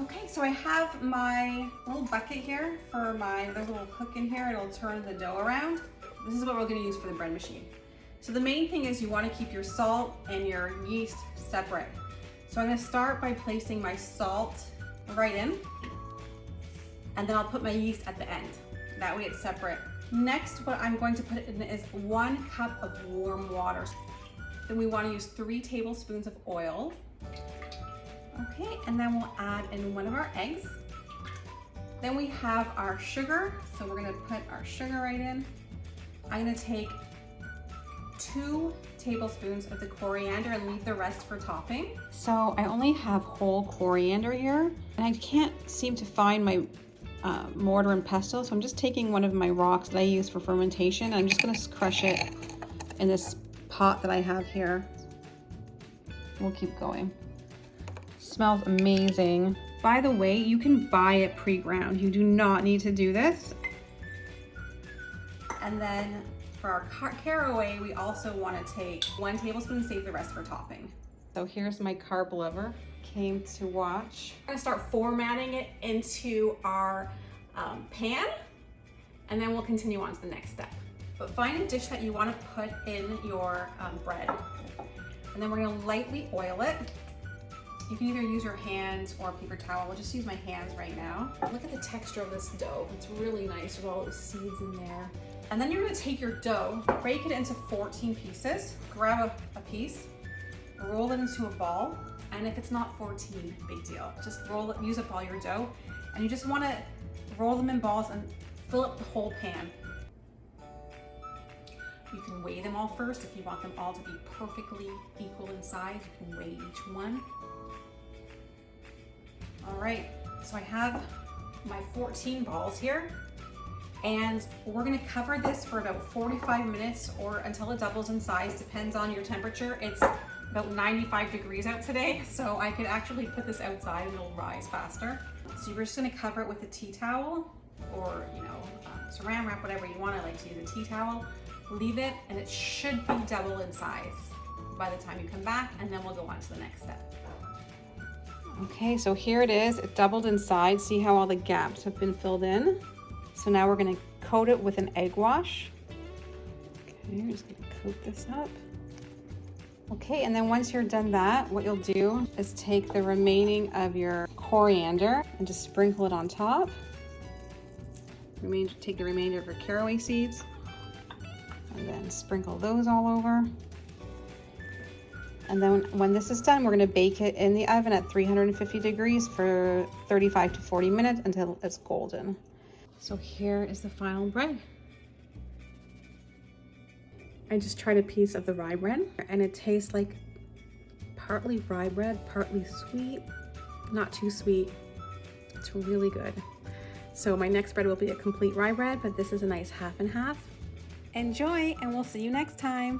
Okay, so I have my little bucket here for there's a little hook in here, it'll turn the dough around. This is what we're gonna use for the bread machine. So the main thing is you wanna keep your salt and your yeast separate. So I'm gonna start by placing my salt right in, and then I'll put my yeast at the end. That way it's separate. Next, what I'm going to put in is 1 cup of warm water. Then we wanna use 3 tablespoons of oil. Okay, and then we'll add in 1 of our eggs. Then we have our sugar. So we're gonna put our sugar right in. I'm gonna take 2 tablespoons of the coriander and leave the rest for topping. So I only have whole coriander here, and I can't seem to find my mortar and pestle, so I'm just taking one of my rocks that I use for fermentation. I'm just gonna crush it in this pot that I have here. We'll keep going. Smells amazing. By the way, you can buy it pre-ground. You do not need to do this. And then for our caraway, we also want to take 1 tablespoon, save the rest for topping. So here's my carb lover. Came to watch. I'm gonna start formatting it into our pan, and then we'll continue on to the next step. But find a dish that you want to put in your bread, and then we're gonna lightly oil it. You can either use your hands or a paper towel. We'll just use my hands right now. Look at the texture of this dough. It's really nice with all the seeds in there. And then you're gonna take your dough, break it into 14 pieces, grab a piece, roll it into a ball. And if it's not 14, big deal. Just roll it, use up all your dough. And you just wanna roll them in balls and fill up the whole pan. You can weigh them all first. If you want them all to be perfectly equal in size, you can weigh each one. All right, so I have my 14 balls here, and we're gonna cover this for about 45 minutes or until it doubles in size, depends on your temperature. It's about 95 degrees out today, so I could actually put this outside and it'll rise faster. So you're just gonna cover it with a tea towel or, saran wrap, whatever you want. I like to use a tea towel. Leave it, and it should be double in size by the time you come back, and then we'll go on to the next step. Okay, so here it is. It doubled inside. See how all the gaps have been filled in? So now we're gonna coat it with an egg wash. Okay, I'm just gonna coat this up. Okay, and then once you're done that, what you'll do is take the remaining of your coriander and just sprinkle it on top. Take the remainder of your caraway seeds and then sprinkle those all over. And then when this is done, we're gonna bake it in the oven at 350 degrees for 35 to 40 minutes until it's golden. So here is the final bread. I just tried a piece of the rye bread, and it tastes like partly rye bread, partly sweet, not too sweet. It's really good. So my next bread will be a complete rye bread, but this is a nice half and half. Enjoy, and we'll see you next time.